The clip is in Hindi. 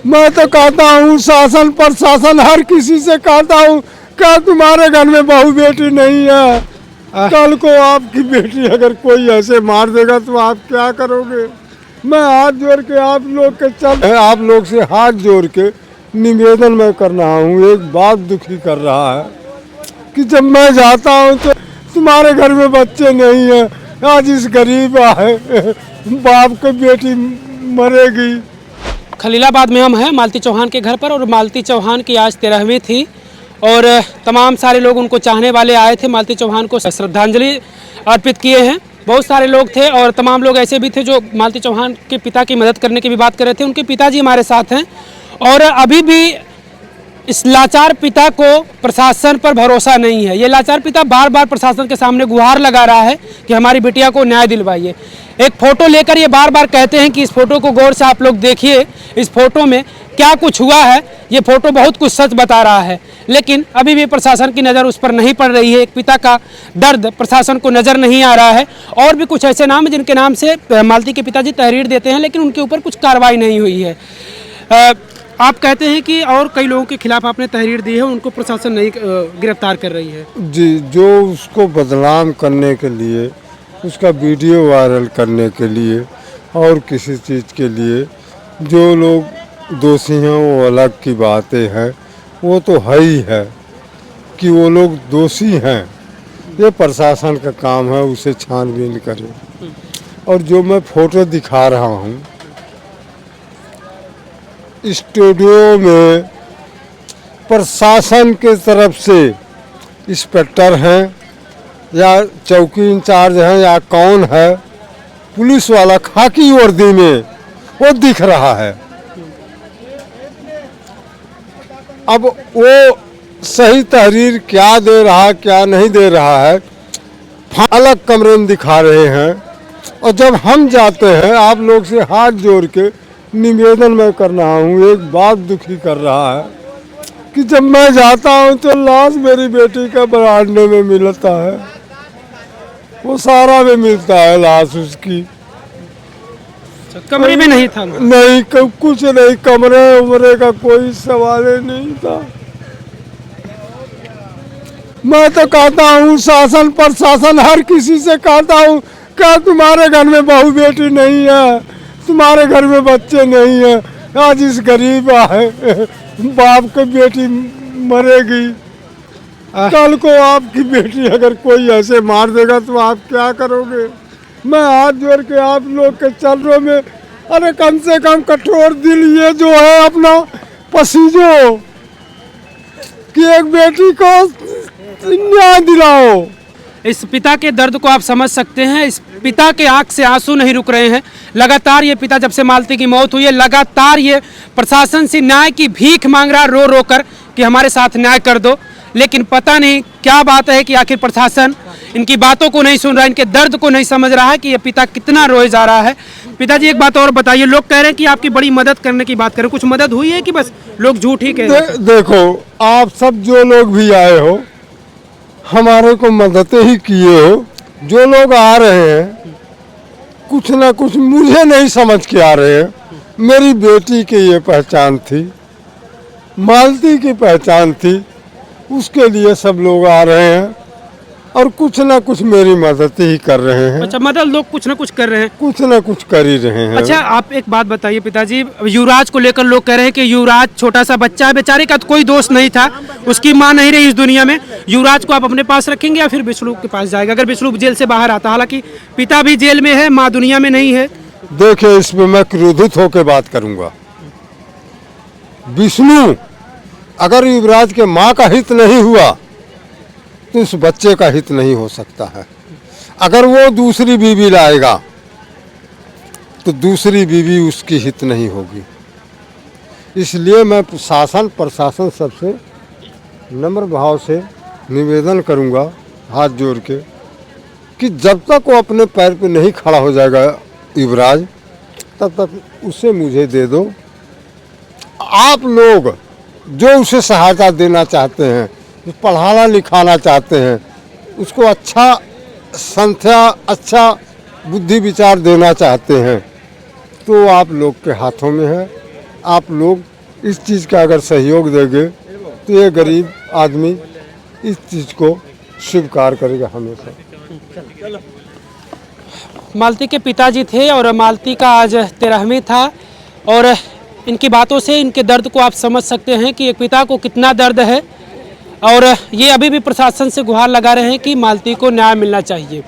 मैं तो कहता हूँ शासन प्रशासन हर किसी से कहता हूँ, क्या तुम्हारे घर में बहू बेटी नहीं है? कल को आपकी बेटी अगर कोई ऐसे मार देगा तो आप क्या करोगे? मैं हाथ जोड़ के आप लोग से हाथ जोड़ के निवेदन मैं कर रहा हूँ। एक बात दुखी कर रहा है कि जब मैं जाता हूँ तो तुम्हारे घर में बच्चे नहीं है। आज इस गरीब है बाप की बेटी मरेगी। खलीलाबाद में हम हैं मालती चौहान के घर पर, और मालती चौहान की आज 13वीं थी और तमाम सारे लोग उनको चाहने वाले आए थे, मालती चौहान को श्रद्धांजलि अर्पित किए हैं। बहुत सारे लोग थे और तमाम लोग ऐसे भी थे जो मालती चौहान के पिता की मदद करने की भी बात कर रहे थे। उनके पिताजी हमारे साथ हैं और अभी भी इस लाचार पिता को प्रशासन पर भरोसा नहीं है। ये लाचार पिता बार बार प्रशासन के सामने गुहार लगा रहा है कि हमारी बिटिया को न्याय दिलवाइए। एक फ़ोटो लेकर ये बार बार कहते हैं कि इस फ़ोटो को गौर से आप लोग देखिए, इस फ़ोटो में क्या कुछ हुआ है। ये फ़ोटो बहुत कुछ सच बता रहा है, लेकिन अभी भी प्रशासन की नज़र उस पर नहीं पड़ रही है। एक पिता का दर्द प्रशासन को नज़र नहीं आ रहा है। और भी कुछ ऐसे नाम हैं जिनके नाम से मालती के पिताजी तहरीर देते हैं, लेकिन उनके ऊपर कुछ कार्रवाई नहीं हुई है। आप कहते हैं कि और कई लोगों के खिलाफ आपने तहरीर दी है, उनको प्रशासन नहीं गिरफ्तार कर रही है। जी, जो उसको बदनाम करने के लिए, उसका वीडियो वायरल करने के लिए और किसी चीज़ के लिए जो लोग दोषी हैं वो अलग की बातें हैं। वो तो है ही है कि वो लोग दोषी हैं। ये प्रशासन का काम है, उसे छानबीन करे। और जो मैं फ़ोटो दिखा रहा हूँ, स्टूडियो में प्रशासन के तरफ से इंस्पेक्टर हैं या चौकी इंचार्ज हैं या कौन है, पुलिस वाला खाकी वर्दी में वो दिख रहा है। अब वो सही तहरीर क्या दे रहा है क्या नहीं दे रहा है, अलग कमरे में दिखा रहे हैं। और जब हम जाते हैं, आप लोग से हाथ जोड़ के निवेदन मैं कर रहा हूँ। एक बात दुखी कर रहा है कि जब मैं जाता हूँ तो लाश मेरी बेटी का बरामदे में मिलता है, वो सारा में मिलता है लाश उसकी। कमरे में नहीं था? नहीं, कुछ नहीं, कमरे उमरे का कोई सवाल नहीं था। मैं तो कहता हूँ शासन प्रशासन हर किसी से कहता हूँ, क्या तुम्हारे घर में बहू बेटी नहीं है? तुम्हारे घर में बच्चे नहीं है? आज इस गरीब है बाप की बेटी मरेगी। कल को आपकी बेटी अगर कोई ऐसे मार देगा तो आप क्या करोगे? मैं हाथ जोड़ के आप लोग के चरणों में, अरे कम से कम कठोर दिल ये जो है अपना पसीजो कि एक बेटी को न्याय दिलाओ। इस पिता के दर्द को आप समझ सकते हैं। इस पिता के आंख से आंसू नहीं रुक रहे हैं। लगातार ये पिता, जब से मालती की मौत हुई है, लगातार ये प्रशासन से न्याय की भीख मांग रहा, रो रो कर कि हमारे साथ न्याय कर दो। लेकिन पता नहीं क्या बात है कि आखिर प्रशासन इनकी बातों को नहीं सुन रहा, इनके दर्द को नहीं समझ रहा है कि ये पिता कितना रोए जा रहा है। पिताजी, एक बात और बताइए, लोग कह रहे हैं कि आपकी बड़ी मदद करने की बात करें, कुछ मदद हुई है कि बस लोग झूठ ही कह रहे हैं? देखो, आप सब जो लोग भी आए हो, हमारे को मदद ही किए हो। जो लोग आ रहे हैं कुछ ना कुछ मुझे नहीं समझ के आ रहे हैं। मेरी बेटी की ये पहचान थी, मालती की पहचान थी, उसके लिए सब लोग आ रहे हैं और कुछ ना कुछ मेरी मदद ही कर रहे हैं। अच्छा, मदद लोग कुछ ना कुछ कर रहे हैं? कुछ ना कुछ कर ही रहे हैं। अच्छा, आप एक बात बताइए पिताजी, युवराज को लेकर लोग कह रहे हैं कि युवराज छोटा सा बच्चा है, बेचारे का तो कोई दोष नहीं था, उसकी माँ नहीं रही इस दुनिया में। युवराज को आप अपने पास रखेंगे या फिर विष्णु के पास जाएगा अगर विष्णु जेल से बाहर आता? हालांकि पिता भी जेल में है, माँ दुनिया में नहीं है। देखिए, इसमें मैं क्रोधित होकर बात करूंगा। विष्णु, अगर युवराज के माँ का हित नहीं हुआ तो उस बच्चे का हित नहीं हो सकता है। अगर वो दूसरी बीवी लाएगा तो दूसरी बीवी उसकी हित नहीं होगी। इसलिए मैं शासन प्रशासन सबसे नम्र भाव से निवेदन करूंगा हाथ जोड़ के कि जब तक वो अपने पैर पे नहीं खड़ा हो जाएगा युवराज, तब तक उसे मुझे दे दो। आप लोग जो उसे सहायता देना चाहते हैं, पढ़ाना लिखाना चाहते हैं, उसको अच्छा संख्या, अच्छा बुद्धि विचार देना चाहते हैं, तो आप लोग के हाथों में है। आप लोग इस चीज़ का अगर सहयोग देंगे तो ये गरीब आदमी इस चीज़ को स्वीकार करेगा हमेशा। मालती के पिताजी थे और मालती का आज 13वीं था और इनकी बातों से इनके दर्द को आप समझ सकते हैं कि एक पिता को कितना दर्द है और ये अभी भी प्रशासन से गुहार लगा रहे हैं कि मालती को न्याय मिलना चाहिए।